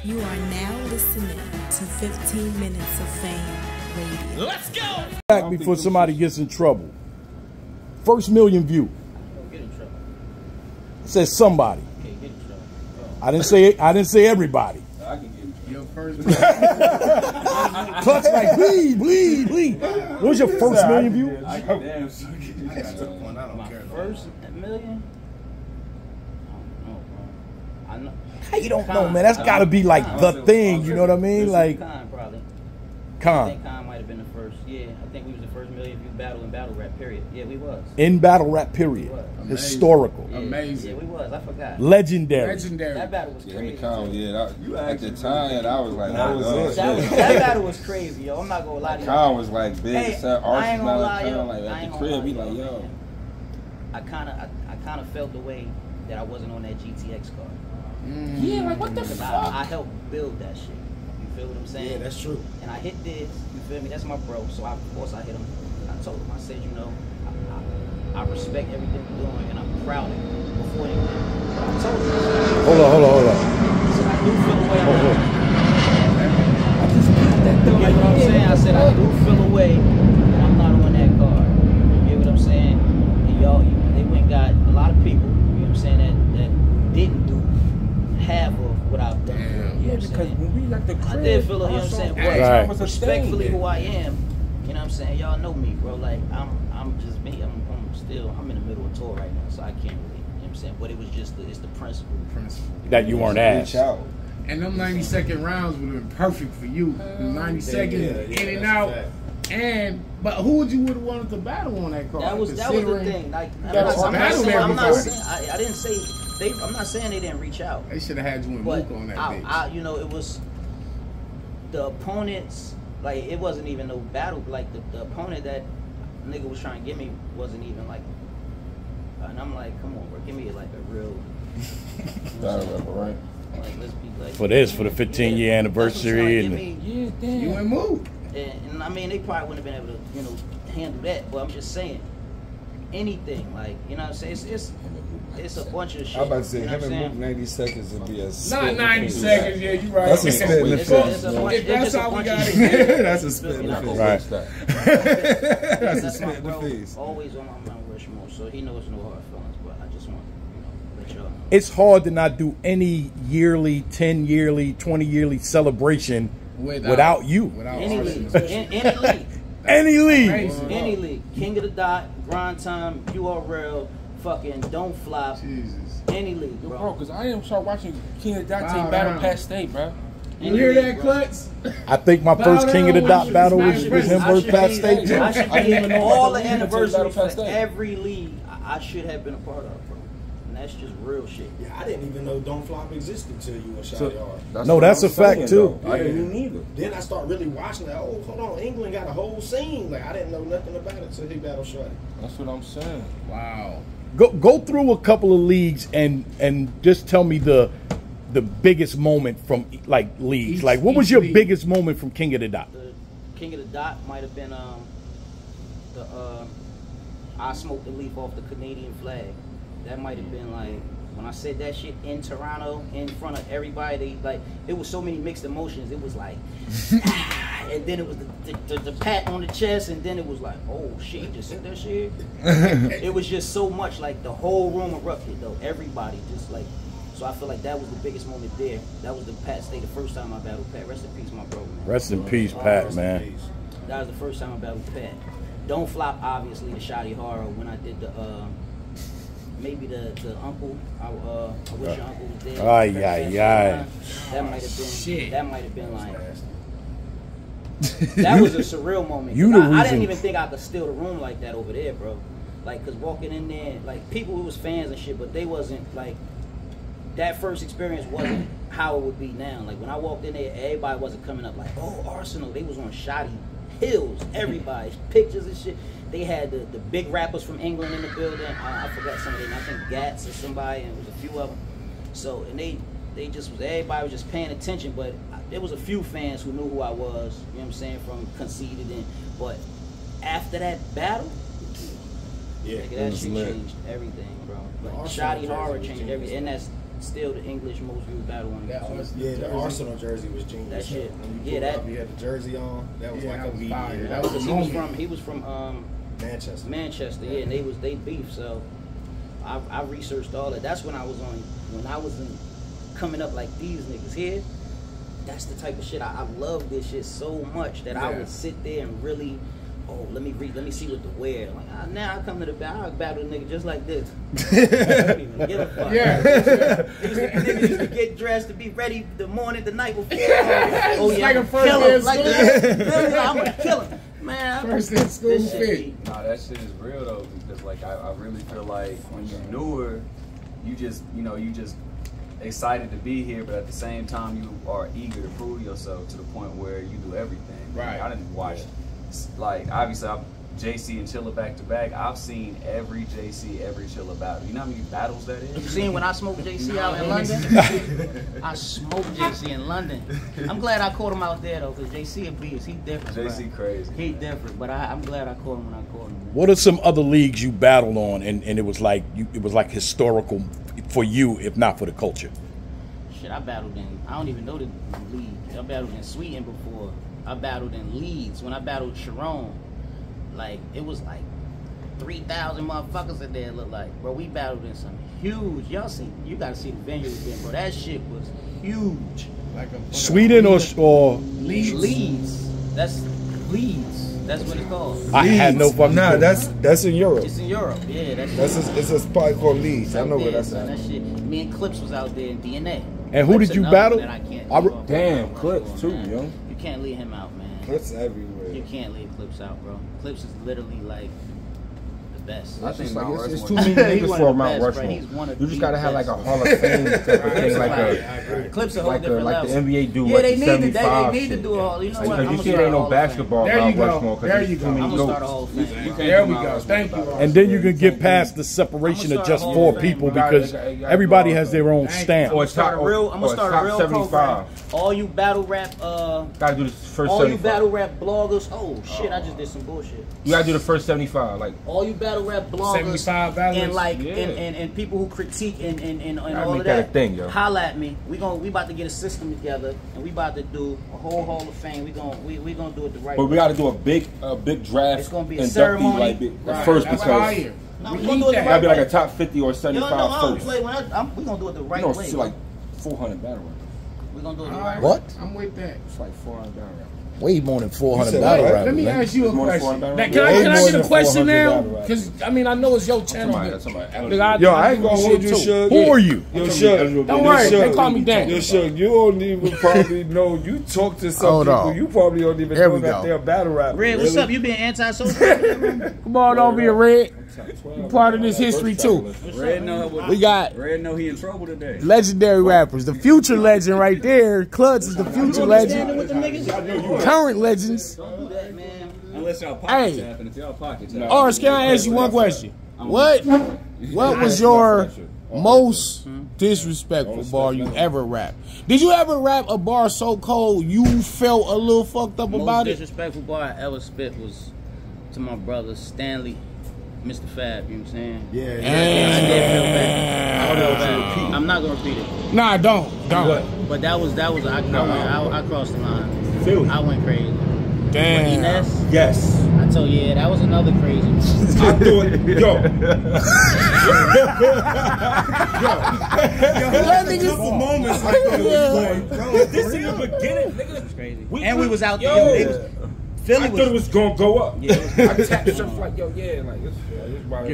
You are now listening to 15 Minutes of Fame Radio. Let's go! Back before somebody gets in trouble. First million view. Don't get in trouble. It says somebody. Okay, get in trouble. Oh. I didn't say everybody. I can get in trouble. Your first Clutch like bleed. What was your first million view? I damn sure I got took one. I don't My care. first million? I don't know, bro. I know. How you don't know, man? That's got to be like the thing. You know what I mean? Like Khan, probably. I Khan. think Khan might have been the first. Yeah, I think we was the first million view battle in battle rap, period. Yeah, we was. In battle rap period. Amazing. Historical. Yeah, Amazing. Yeah, we was. I forgot. Legendary. Legendary. That battle was Yeah, crazy. at the time, I was like, That battle was crazy, yo. I'm not gonna lie to you. Khan was like big. Hey, Arsenal, I ain't gonna lie, yo. like I at ain't the gonna crib, he lie, like, yo. I kind of felt the way that I wasn't on that GTX card. Yeah, like what the Because fuck? I helped build that shit. You feel what I'm saying? Yeah, that's true. And I hit this. You feel me? That's my bro. So of course I hit him. I told him. I said, you know, I respect everything you're doing, and I'm proud of you. Before anything, but I told him. Hold on. I said I do feel the way I'm on. You get what I'm saying? I said I do feel the way that I'm not on that card. You get what I'm saying? And y'all, they went and got a lot of people. You know what I'm saying? That didn't do half of what I've done. You know what Yeah, I'm because saying? when we like the crib, I did feel, you know what I'm saying? Right. But respectfully, who I am, you know what I'm saying? Y'all know me, bro. Like I'm just me. I'm in the middle of tour right now, so I can't really. You know what I'm saying? But it was just it's the principle. That you weren't asked. Reach out. And them 90-second rounds would have been perfect for you. 90 seconds in and out. But who would you would have wanted to battle on that card? That was the thing. Like I'm not saying they didn't reach out. They should have had you in But Mook on that bitch. you know, it was the opponents. Like it wasn't even no battle. Like the opponent that nigga was trying to get me wasn't even like. And I'm like, come on, bro, give me like a real. Battle rapper, right? Like, let's be like For this, for the 15-year anniversary, and yeah, damn. You in Mook. And I mean, they probably wouldn't have been able to, you know, handle that. But I'm just saying, anything like, you know what I'm saying? It's a bunch of shit. I'm about to say, you know him what I'm and Mook saying? 90 seconds would be a Not 90 seconds, yeah, you right. That's a spit in the It's face. a bunch- If that's how we got it's it. That's a spit in the face. Right. That's a That's my spit in the bro, face. always on my Mount Rushmore, so he knows no hard feelings. But I just want, you know, let y'all know. it's hard to not do any yearly, 10-yearly, 20-yearly celebration without you. Without Any Arsonal. league, any league, Any league. Amazing. any league. King of the Dot, Grind Time, URL, fucking Don't Flop. Jesus. Any league, Yo, bro. bro, because I didn't start watching King of Dante Wow, battle wow. past state, bro. You hear that, Klutz? I think my first King of the Dot battle was him versus Pat State. too. I should I didn't be even know all about the the league until anniversaries Battle for Pass Day. every league I should have been a part of, bro. And that's just real shit. Yeah, I didn't even know Don't Flop existed till you were Shotty Hard. No, that's a fact, too. I didn't either. Then I start really watching like, oh, hold on, England got a whole scene. Like I didn't know nothing about it till he battled Shotty. That's what I'm saying. Wow. Go through a couple of leagues and just tell me the biggest moment from like leagues. Each- Like what was each your league. biggest moment from King of the Dot? The King of the Dot might have been I smoked the leaf off the Canadian flag. That might have been like when I said that shit in Toronto in front of everybody. Like it was so many mixed emotions. It was like, and then it was the pat on the chest, and then it was like, oh shit, he just said that shit. It was just so much. Like the whole room erupted though. Everybody just like. So I feel like that was the biggest moment there. That was the Pat State, the first time I battled Pat. Rest in peace, my bro, man. Rest in peace, Pat, man. That was the first time I battled Pat. Don't Flop, obviously, the Shotty Horror when I did the maybe the uncle. I wish your uncle was there. Ay, ay, ay. That might have been. Shit. That might have been like. That was a surreal moment. You the I didn't reason- even think I could steal the room like that over there, bro. Like, cause walking in there, like people who was fans and shit, but they wasn't like. That first experience wasn't how it would be now. Like when I walked in there, everybody wasn't coming up like, oh, Arsonal. They was on Shotty Hills. Everybody, pictures and shit. They had the big rappers from England in the building. I forgot some of them. I think Gats or somebody, and it was a few of them. So, and they just was, everybody was just paying attention. But there was a few fans who knew who I was. You know what I'm saying? From Conceited and, but after that battle, Yeah, that shit changed everything, bro. Like Shotty Horror changed everything, and still the English most viewed battle on That YouTube. was Yeah, the Arsonal jersey was genius. That shit. When you Yeah, pulled that- up, he had the jersey on. That was Yeah, like that a was media. fire. That That was was He a was moment. from Manchester. Manchester, yeah, and they beef. So I researched all that. That's when I was coming up like these niggas here. That's the type of shit I love this shit so much that I Yeah. would sit there and really, let me see what to wear. Like now I come to the battle, I battle a nigga just like this. I don't even give a fuck. Yeah. Niggas used to get dressed to be ready the night before. Oh It's yeah, like I'm a first kill day him. of Like school. this. I'm gonna kill him. Man, First day of school this shit fit. be- Nah, that shit is real though, because like I really feel like when you newer, you just excited to be here, but at the same time you are eager to prove yourself to the point where you do everything. Right. I didn't watch like obviously I'm JC and Chilla back to back. I've seen every JC, every Chilla battle. You know how many battles that You is? seen when I smoked JC out in London? I smoked JC in London. I'm glad I caught him out there though, because JC a beast. He different. JC bro. crazy. He different, but I'm glad I caught him when I caught him. What are some other leagues you battled on, and it was like historical for you, if not for the culture? Shit, I battled in. I don't even know the league. I battled in Sweden before. I battled in Leeds when I battled Sharon. Like it was like 3,000 motherfuckers in there. It looked like, bro. We battled in some huge. You gotta see the venue again, bro. That shit was huge. Like a Sweden or Leeds. That's Leeds. That's what it's called. I had no fucking Nah, clue. that's in Europe. It's in Europe. Yeah, It's a spot called Leeds. I know where that's That at. shit. Me and Clips was out there in DNA. And who Clips did you another battle? one that I can't I leave re- off. Damn, Clips too, yo. You can't leave him out, man. Clips everywhere. You can't leave Clips out, bro. Clips is literally like the best. I think It's, Mount it's Rushmore- too many He's niggas one for of the Mount best, bro. Rushmore. He's one of You just the gotta have like best. a Hall of Fame type of thing, like a Clips a whole like different the level. NBA do Yeah, like they the need 75 to do shit. a hall. You know what? Because I'm you see, it ain't no basketball There you Mount go. Rushmore. 'cause There there's you too go. many I'm gonna start a goats. whole thing. bro. There we go. Thank you. And then you can get past the separation of just four people because everybody has their own stamp. Or I'm gonna start a real program. All you battle rap, Gotta do the first all you 75. battle rap bloggers. Oh shit, I just did some bullshit. You gotta do the first 75. Like All you battle rap bloggers 75 battlers. and like Yeah. and people who critique and Gotta all make of that a that. thing, yo. Holla at me. We about to get a system together and we about to do a whole Hall of Fame. We gonna do it the right But way. we got to do a big draft. It's gonna be a inductee, ceremony. like, Right, first that's because fire. No, We we gonna need do it the that. right gotta be like way. a top 50 or Yo, 75 no, I don't first. play when we gonna do it the right You know, way. it's like 400 battle rap. We gonna do it the All right right. way. What? I'm with that. It's like 400 battle rap. Way more than 400 You said battle what? rappers. Let me man. ask you a It's more than question. 400 Now, battle can rap. I Way get more a than question 400 now? battle rap. Because I mean I know it's your channel. That's somebody. Nigga, Yo, I ain't gonna hold you, too. Shug. Who are you? Yo, Shug. Don't Yo, worry, Shug. they call me Dan. Yo, Shug, you don't even probably know. You talk to some Hold people, on. you probably don't even Here know we that go. they're battle rappers. Red, what's really. up? You been antisocial? Come on over here, Red. You part of this history too. Red know We got Red know he in trouble today. legendary rappers. The future legend right there. Clutch is the future legend. with the niggas? Current legends. Don't do that, man. Unless y'all pockets Hey. happen. If y'all pockets happen. Ars, can I ask you one question? What was your most disrespectful bar you ever rapped? Did you ever rap a bar so cold you felt a little fucked up Most about it? disrespectful bar I ever spit was to my brother Stanley, Mr. Fab. You know what I'm saying? Yeah, I did feel bad. I'm not gonna repeat it. Nah, don't. But that was I crossed the line. I went crazy. Damn. Ines, Yes. I told you, yeah, that was another crazy one. I'm doing yo. That nigga moments like This in the beginning, nigga. It's crazy. And we was out there. Yo. It was, Philly I thought it was gonna go up. Yeah, it was- I tapped yourself like, yo, yeah, like it's about to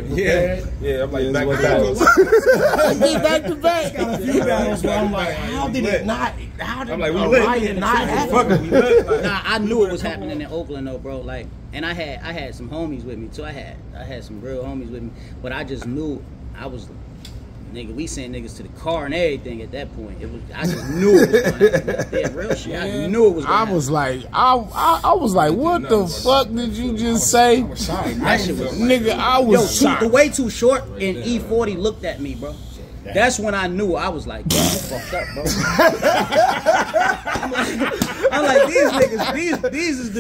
Yeah. I'm like Yeah, back it's to back. Get back to back. a few battles where I'm like, how did it not? How did I'm like, we a lit. riot not happen? Fuck it, we lit. Like, Nah, I knew it was happening in Oakland though, bro. Like, and I had some homies with me too. I had some real homies with me, but I just knew I was, nigga. We sent niggas to the car and everything at that point. I just knew it was gonna happen. Yeah, real shit. I knew it was. Gonna I was like, I was like, what the fuck did you just say? happen. That shit was. Nigga, I was Yo, shocked. the way too short and E40 looked at me, bro. That's when I knew. I was like, yo, you fucked up, bro. I'm like, these niggas, these is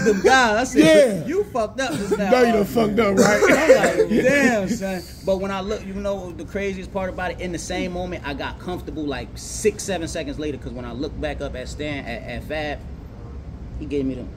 them guys. I said, you fucked up just now. No, you done fucked up, right? I'm like, damn, son. But when I look, you know, the craziest part about it, in the same moment, I got comfortable like 6-7 seconds later, because when I looked back up at Stan, at Fab, he gave me them.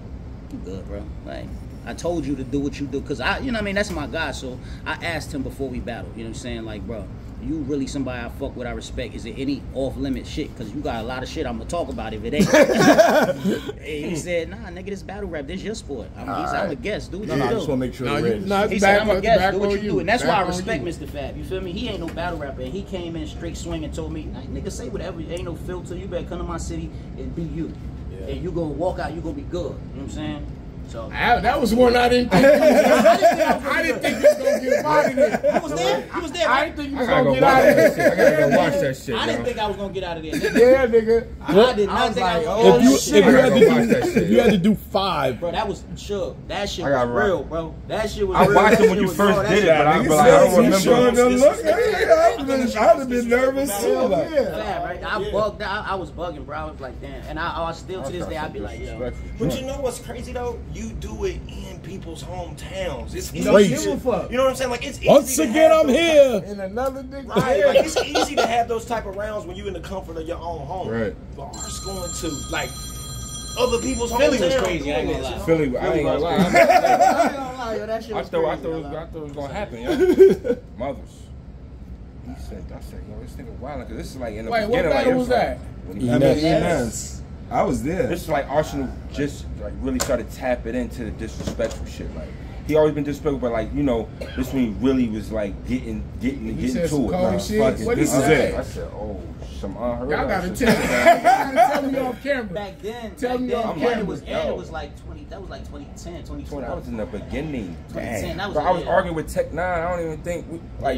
You good, bro? Like, I told you to do what you do, because I, you know what I mean, that's my guy. So I asked him before we battled, you know what I'm saying? Like, bro, you really somebody I fuck with, I respect. Is there any off-limit shit? Because you got a lot of shit I'm going to talk about if it ain't. And he said, nah, nigga, this battle rap, this your sport. I'm a guest, dude. No, I just want to make sure they're ready. He said, I'm a guest, do what you do. And that's why I respect Mr. Fab. You feel me? He ain't no battle rapper. And he came in straight swing and told me, nah, nigga, say whatever. Ain't no filter. You better come to my city and be you. Yeah. And you going to walk out, you going to be good. You know what I'm saying? So that was one I didn't think. I didn't think you was gonna get out of there. You was there. You was there. I didn't think you was gonna get out of there. I gotta go watch that shit. I didn't think I was gonna get out of there. Yeah, nigga. I did not think I was If you had to do 5, bro, that was sure. That shit was real, bro. That shit was I real. watched it when you first did it, but I don't remember. I'd have been nervous too. Right? I bugged out. I was bugging, bro. I was like, damn. And I still to this day, I'd be like, yo. But you know what's crazy though? You do it in people's hometowns. It's easy. Crazy. You know what I'm saying? Like, it's easy. Once again, I'm here. In another nigga. Right, like, it's easy to have those type of rounds when you in the comfort of your own home. Right. But ours going to like other people's Philly hometowns. was crazy. I ain't gonna lie. Philly, I ain't gonna lie. I ain't gonna lie, yo. That shit I was thought crazy. it was gonna happen, yo. Mothers. I said, yo, this nigga wild, because this is like in the beginning. What battle was that? Yes. I was there. This is like Arsonal just like really started tapping into the disrespectful shit. Like, he always been disrespectful, but like, you know, this when he really was like getting to it. What This he is say? it. I said, oh, some unheard Y'all of gotta shit. tell me off camera. Back then, camera. it was like 20. That was like 2010, 2012. That was in the beginning. 2010. That was. Bro, I was arguing with Tech 9. I don't even think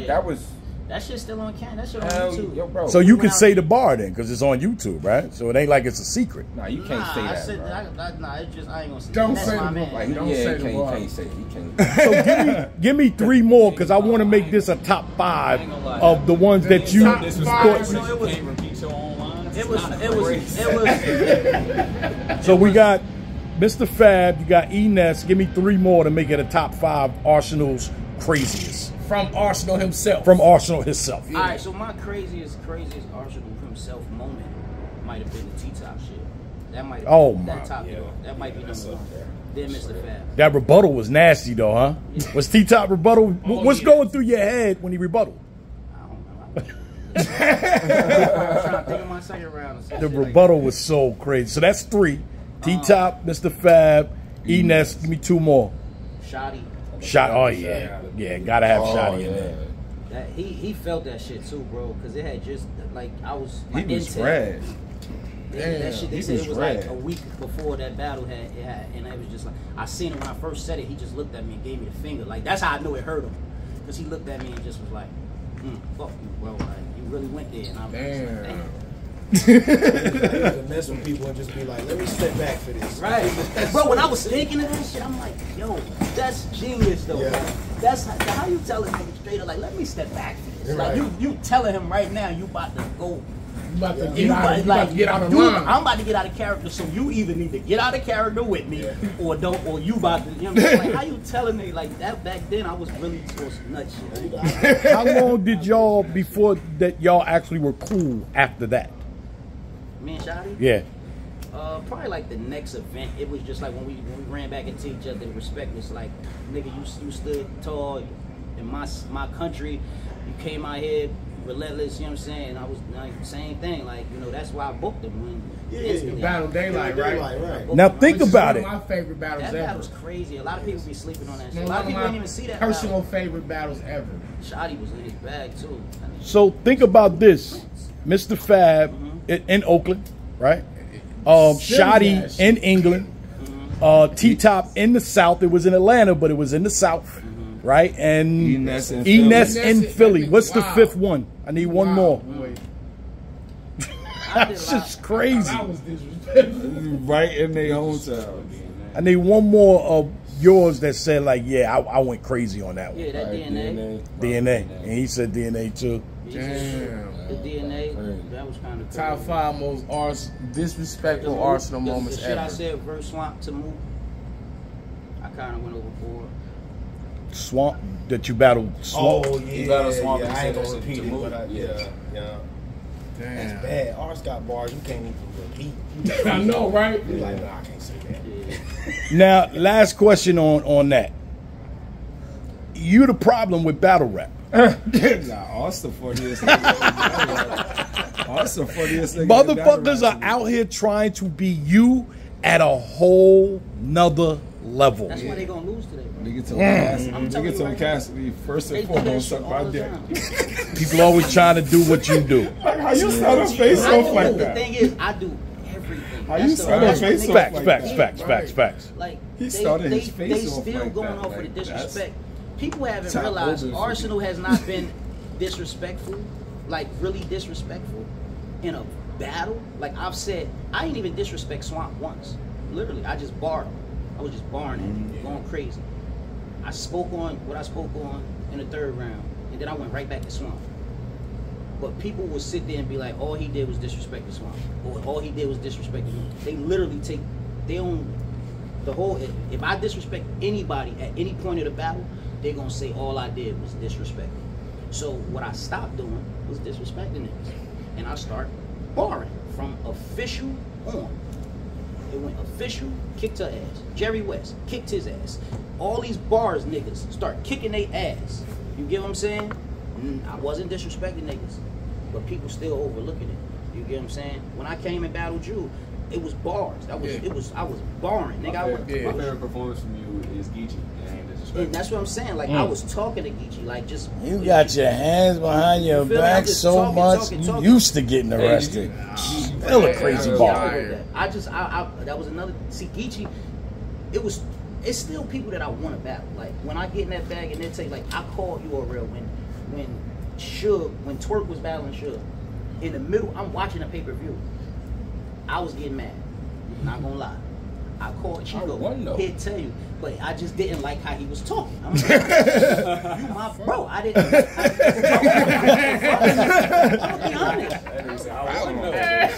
that was. That shit's still on camera. That shit on YouTube. Yo, bro. So you can say the bar then, because it's on YouTube, right? So it ain't like it's a secret. Nah, you can't say that. It's just, I ain't gonna say Don't that. say That's my the man. Like, Don't yeah, say you the can't bar. say it. You can't. So give me 3 more, because I want to make this a top 5 of the ones that you thought. It was. So we got Mr. Fab, you got Enes. Give me 3 more to make it a top 5 Arsenal's craziest. From Arsonal himself. From Arsonal himself. All right, so my craziest Arsonal himself moment might have been the T-Top shit. That might. That might be number 1. Then Mr. Fab. That rebuttal was nasty though, huh? Yeah. Was T-Top rebuttal? What's going through your head when he rebutted? I don't know. I'm trying to think of my second round. The rebuttal was so crazy. So that's 3. T-Top, Mr. Fab, Enes. Give me 2 more. Shoddy. Oh yeah, gotta have Shoddy in there. That he felt that shit too, bro, because it had just like I was. He was red. That shit, they said it was like a week before that battle and it was just like I seen it when I first said it. He just looked at me and gave me the finger. Like that's how I knew it hurt him, because he looked at me and just was like, "Fuck you, bro." Like you really went there, and I was just like, "Damn." To mess with people and just be like, let me step back for this. Right. Bro, when I was thinking of that shit, I'm like, yo, that's genius though. Yeah. That's how you tell a nigga straight up, like, let me step back for this. Like you telling him right now you about to go. You about to get out of line. I'm about to get out of character, so you either need to get out of character with me or don't, or you about to, you know what I'm saying? Like, how you telling me like that back then? I was really supposed to nut shit. How long did y'all, before that y'all actually were cool after that? Me and Shotty? Yeah. Probably like the next event. It was just like when we ran back into each other. The respect was like, nigga, you stood tall in my country. You came out here relentless. You know what I'm saying? I was like same thing. Like, you know, that's why I booked him. Battle Daylight, right? Now think about it. One of my favorite battles that ever. That was crazy. A lot of people be sleeping on that shit. A lot of people didn't even see that. Personal favorite battles ever. Shotty was in his bag too. So think about this. Mr. Fab in Oakland, right? Shotty in England. T-Top in the South. It was in Atlanta, but it was in the South, right? And Enes in Philly. What's the 5th one? I need one more. That's just crazy. That was disrespectful. Right in their hometown. I need one more of yours that said like, yeah, I went crazy on that one. Yeah, that DNA. DNA. And he said DNA too. Damn. The DNA, that was kind of Top 5 most disrespectful Arsenal moments the shit ever. I said verse Swamp to move. I kind of went overboard. Swamp that you battled. Swamp. Oh, yeah. You battle Swamp and I ain't said gonna that's repeat to it, move. but yeah. Damn. That's bad. Ars got bars you can't even repeat. I know, right? You're like, nah, I can't say that. Now, last question on that. You the problem with battle rap. Nah, Austin funniest nigga. Austin funniest nigga. Motherfuckers are out here trying to be you at a whole nother level. That's why they gonna lose today, bro. Nigga told Cassidy, I'm telling you right now. Cassidy first They and do that foremost shit suck all my the dick. time. People always trying to do what you do. Like, how you start a face I off do. like The that? thing is, I do everything. How That's you the- start a that's what face niggas off Facts, like facts, that? facts, facts, facts. Like He they started his face off still like going that. off for the Like, that's disrespect. People haven't top realized over for Arsenal has not been disrespectful, like really disrespectful in a battle. Like I've said, I ain't even disrespect Swamp once. Literally, I just barred him. I was just barring him, going crazy. I spoke on what I spoke on in the third round, and then I went right back to Swamp. But people will sit there and be like, all he did was disrespect the Swamp, or all he did was disrespect the Swamp. They literally take their own, the whole, if I disrespect anybody at any point of the battle, they're going to say all I did was disrespect them. So what I stopped doing was disrespecting niggas. And I start barring from official on. It went official, kicked her ass. Jerry West kicked his ass. All these bars niggas start kicking their ass. You get what I'm saying? I wasn't disrespecting niggas, but people still overlooking it. You get what I'm saying? When I came and battled you, it was bars. That was I was barring, nigga. My favorite performance from you is Geechee. And that's what I'm saying. Like I was talking to Geechee, like just You got your hands behind your feel me? back I'm just so talking, much. talking. You used to getting arrested. Still a crazy bar. I that was another. See, Geechee, it's still people that I want to battle. Like when I get in that bag and they say like I called you a real when Twerk was battling Suge in the middle. I'm watching a pay-per-view. I was getting mad. Not gonna lie. I called Chico. He'd tell you, but I just didn't like how he was talking. I'm like, you my bro. I didn't. I'm gonna be honest.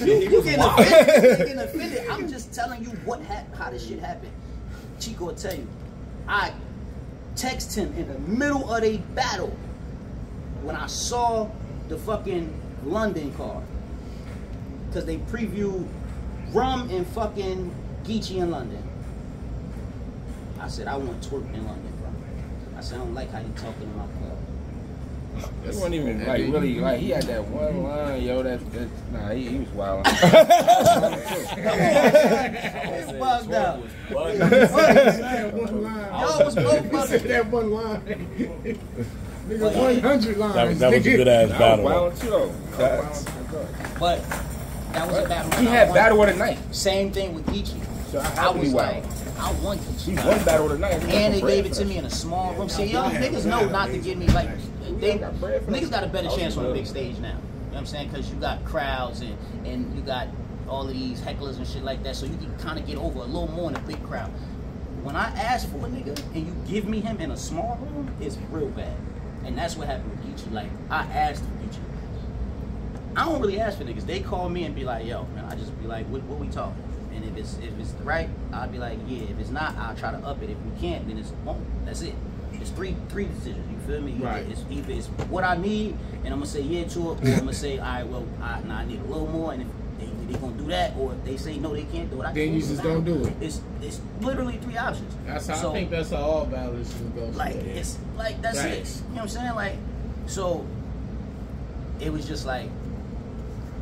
You getting offended. I'm just telling you how this shit happened. Chico will tell you. I text him in the middle of a battle when I saw the fucking London card, because they previewed Rum and fucking Geechee in London. I said, I want Twerk in London, bro. I said, I don't like how you talking in my club. It wasn't even like really like he had that one line, yo. Nah, he was wild. It's bugged out. One line. Y'all was both He said bugged. that one line. Nigga, 100 lines. That was a good ass battle. Wild too though. But that was a battle. He had battle of the night. Same thing with Geechee. So I was like, I want He Geechee. won battle of the night. And they gave it to me in a small room. See, y'all niggas know not to give me like niggas got a better chance on a big stage now. You know what I'm saying? Because you got crowds and you got all of these hecklers and shit like that, so you can kind of get over a little more in a big crowd. When I ask for a nigga and you give me him in a small room, it's real bad. And that's what happened with Geechee. Like, I asked for Geechee. I don't really ask for niggas. They call me and be like, yo, man, I just be like, what we talking? And if it's right, I'll be like, yeah. If it's not, I'll try to up it. If we can't, then it's won't. That's it. It's three decisions. You feel me? Right. Either it's what I need, and I'm gonna say yeah to it, or I'm gonna say, all right, well, I need a little more, and if they gonna do that, or if they say no, they can't do it. Then you just don't do it. It's literally three options. That's how So, I think that's how all battles should go. like it's like that's it. Facts. You know what I'm saying? Like, so it was just like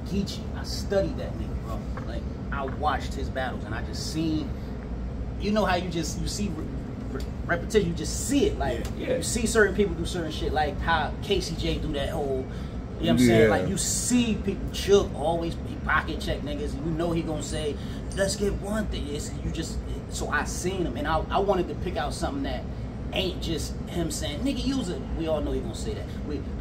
Geechee. I studied that nigga, bro. Like I watched his battles and I just seen. You know how you see repetition. You just see it. Like you see certain people do certain shit. Like how KCJ do that whole. You know what I'm saying? Like you see people Chuck always he pocket check niggas. You know he gonna say, let's get one thing. So I seen him and I wanted to pick out something that ain't just him saying, nigga, use it. We all know he gonna say that.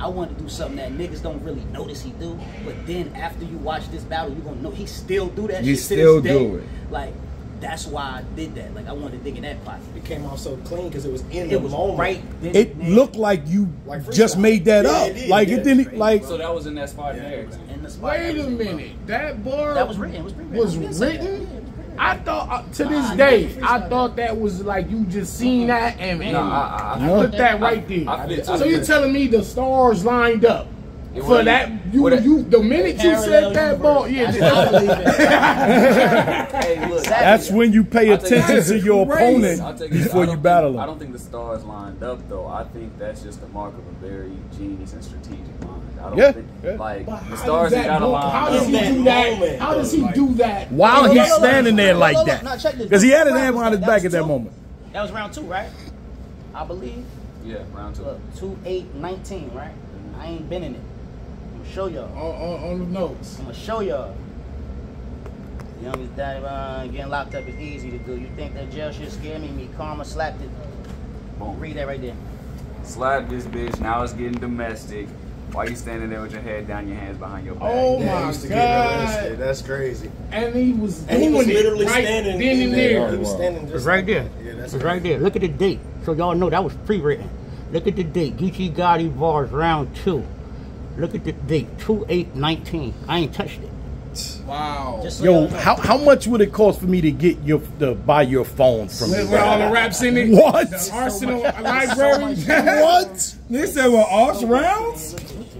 I wanted to do something that niggas don't really notice he do. But then after you watch this battle, you gonna know he still do that He shit still to this day. do it. Like that's why I did that. Like I wanted to dig in that pocket. It came out so clean because it was in the It was moment. right then. It looked like you Like just freestyle. made that Yeah, up. it did, Like yeah. it didn't like. So that was in that spot there. in the spot. Wait a minute. That bar That was written. It was written. was I didn't say that. written? Yeah, it was written. I thought to Nah, this I day, never I freestyled thought that was like you just seen that and I put that right there. I So you telling me the stars lined up It for wasn't- that? what- You the minute you said that ball, That's yeah. what I believe in. Hey, look, That's when you pay I'll take attention that. to your Crazy. opponent I'll take it. before I you don't battle think, I him. don't think the stars lined up though. I think that's just the mark of a very genius and strategic mind. I don't Yeah, think yeah. like But the how stars does ain't that gotta go- line How up. does he do that? How does he do that? While No, he's no, no, standing there no, like no, that, no, check this. because he had his What hand round behind his was back that? at that That was moment. That was round 2, right? I believe. Yeah, round 2. Look, 2-8-19, right? I ain't been in it. I'm gonna show y'all. On the notes. I'm gonna show y'all. Youngest daddy, getting locked up is easy to do. You think that jail shit scare me? Me karma slapped it. Boom. Read that right there. Slap this bitch. Now it's getting domestic. Why you standing there with your head down, your hands behind your back? Oh Yeah, he my used to get arrested. god! That's crazy. And he was And he was doing it literally right standing then and in there. He was standing just It's right like there. that. Yeah, that's It's right there. Look at the date. So y'all know that was pre-written. Look at the date. Geechee Gotti bars round 2. Look at the date. 2-8-19. I ain't touched it. Wow. Just so Yo, y'all know. how much would it cost for me to get to buy your phone from With you? all the raps in it. What? The Arsenal library. What? They said what Arch rounds?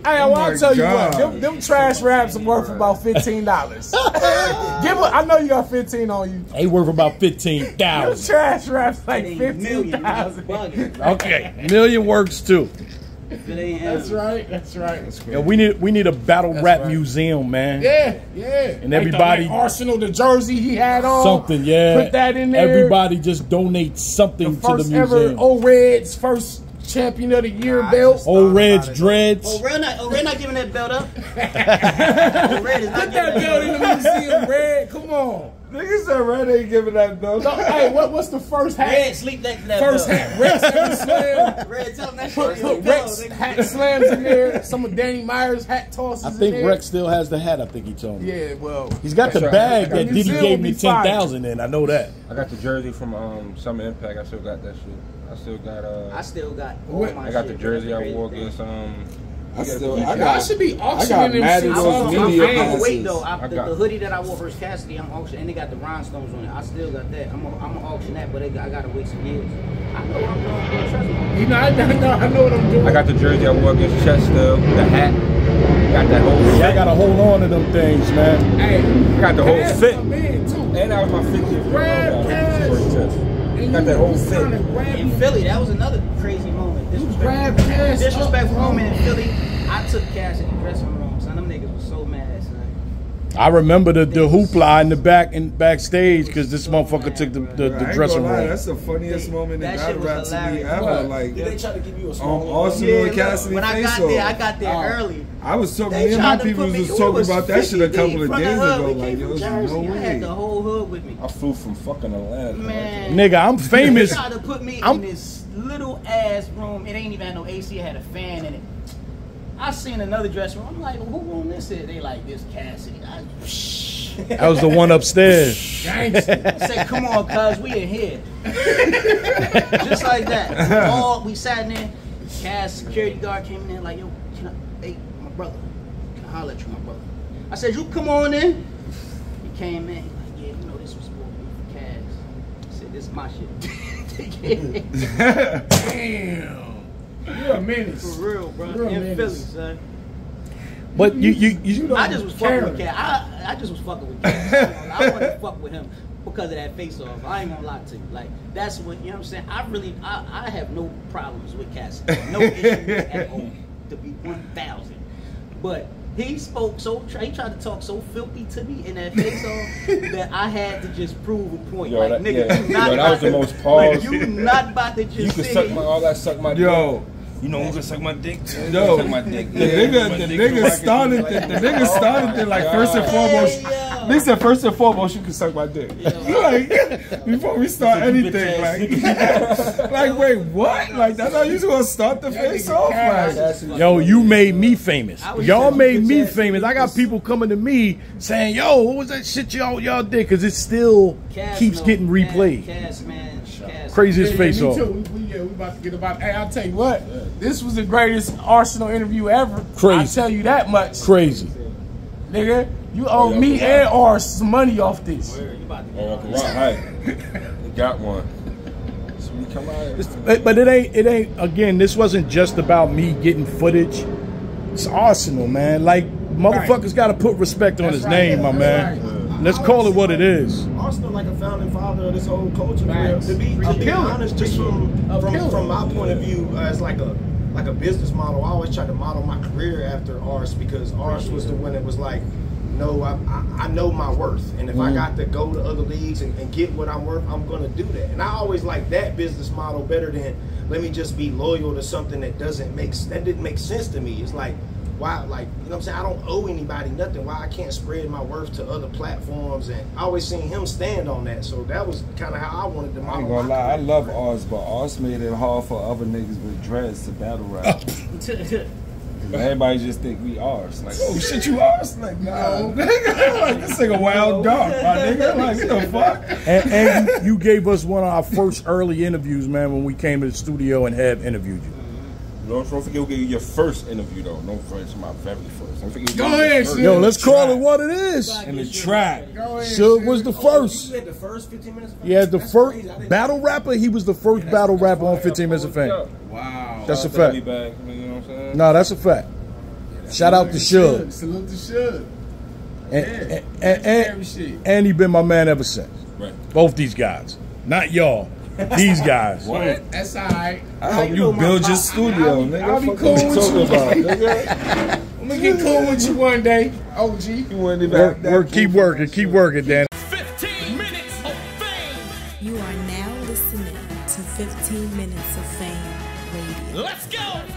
Hey, well, I'll tell you God. what, them trash raps are worth about $15. I know you got 15 on you. They worth about Them 15,000. trash raps like It ain't million, 15,000. bugging. Okay, million works too. If it ain't That's right. That's right. Yeah, we need a battle rap right. museum, man. Yeah, yeah. And everybody- like Arsenal, the jersey he had on. Something, yeah. Put that in there. Everybody just donate something The to the first ever museum. O-Red's first champion of the year belt. Old Reds, Dreads. Oh, Red not giving that belt up. Red is not Put giving that belt in the museum, Red. Come on. Niggas said Red ain't giving that belt. No, hey, what's the first hat? Red sleep next to that First belt. hat. Rex ever slam. Red tell him that Put shit. Rex hat slams in there. Some of Danny Myers hat tosses I in think there. Rex still has the hat. I think he told me. Yeah, well. He's got the That's right. bag The that Diddy museum gave will me be fire. 10,000 in. I know that. I got the jersey from Summer Impact. I still got that shit. I still got I still got all What? my I got the shit, jersey bro. I That's wore the crazy against I should be auctioning them mad at shits those off to my media fans. passes. Wait though, I the got- hoodie that I wore versus Cassidy, I'm auctioning, and they got the rhinestones on it. I still got that. I'm gonna auction that, but I gotta wait some years. I know what I'm doing, bro. Trust me. You know, I know what I'm doing. I got the jersey I wore against Chet still. The hat. Got that whole Yeah, I fit. gotta hold on to them things, man. Hey, I got the whole Cass fit. my man, too. And that was my 50th. Grab Cass. And Got you that whole was trying to fit. grab In me. Philly, that was another crazy moment. Grab Cass Disrespectful up, moment in Philly. I took Cass in the dressing room, son. Them niggas was so mad, son. I remember the hoopla in the back and backstage because this motherfucker took the dressing room. That's the funniest moment in That shit that was rap to me hilarious. ever. What? Like, Did they try to give you a small Arsenal and Cassidy When I face got off. there, I got there early. I was talking, They me and my tried to people put me- was we talking was about that shit a 50 couple of from the days hood. ago. We Like, came yo, from there's Jersey. no I had way. the whole hood with me. I flew from fucking Atlanta. Man. Nigga, I'm famous. They tried to put me I'm- in this little ass room. It ain't even had no AC. It had a fan in it. I seen another dressing room. I'm like, who room this is? They like, this Cassidy. That was the one upstairs. I said, come on, cuz, we in here. Just like that. We sat in there. Cass, security guard came in there like, yo, hey, my brother, can I holler at you, my brother? I said, you come on in. He came in. He like, yeah, you know this was supposed to be for Cass. I said, this is my shit. Damn. You're a menace. For real, bro. Real In menace. Philly, son. But you I just was fucking with Cass. I just was fucking with Cass. I wanted to fuck with him because of that face off. I ain't gonna lie to you. Like, that's what, you know what I'm saying? I have no problems with Cass. No issues at all. To be 1,000. But he spoke he tried to talk so filthy to me in that face off that I had to just prove a point. Yo, like, that- nigga, yeah. you not Yo, that about was the to- most pause. You not about to just You can sit suck here. all that suck my Yo. dick. You know who can suck my dick? Yo, Suck my dick. the nigga started it like first and foremost. They said first and foremost, you can suck my dick. Like, before we start anything, like wait, what? Like that's how you gonna start the face off? Like, yo, you made me famous. Y'all made me famous. I got people coming to me saying, "Yo, what was that shit y'all did?" Because it still keeps getting replayed. Craziest face off. We about to get about. Hey, I'll tell you what. This was the greatest Arsonal interview ever. Crazy. I'll tell you that much. Crazy. Nigga, you owe me and Ars some money off this. We got one. So we come out. But it ain't. Again, this wasn't just about me getting footage. It's Arsonal, man. Like motherfuckers got to put respect on his name, my man. Let's call it what it is. Arsonal like a founding father of this whole culture. To be honest, just from my point of view, as like a business model, I always try to model my career after Ars, because Ars was the one that was like, no, I know my worth, and if I got to go to other leagues and get what I'm worth, I'm gonna do that. And I always like that business model better than let me just be loyal to something that didn't make sense to me. It's like, why, like, you know what I'm saying? I don't owe anybody nothing. Why I can't spread my worth to other platforms? And I always seen him stand on that. So that was kind of how I wanted to model. I ain't gonna lie, I love Ars, but Ars made it hard for other niggas with dreads to battle rap. Everybody just think we Ars. Like, oh shit, you Ars? Like, no, nigga. Like, this nigga wild dog, my nigga. Like, what the fuck? And you gave us one of our first early interviews, man, when we came to the studio and had interviewed you. Don't forget who gave you your first interview though. No friends, my very first. Don't forget. Go ahead, Suge. Yo, let's call it what it is. In the track. Suge was the first. You had the first 15 minutes. Yeah, the first battle rapper. He was the first battle rapper on 15 Minutes of Fame. Wow. That's a fact. You know what I'm saying? No, that's a fact. Shout out to Suge. Salute to Suge. And he been my man ever since. Right. Both these guys, not y'all. These guys. What? That's all right. I hope you build your studio, nigga. I'll be What cool you with talking you. about, nigga? I'm gonna get cool with you one day, OG. You want to Keep working, Dan. 15 minutes of fame. You are now listening to 15 Minutes of Fame Radio. Let's go.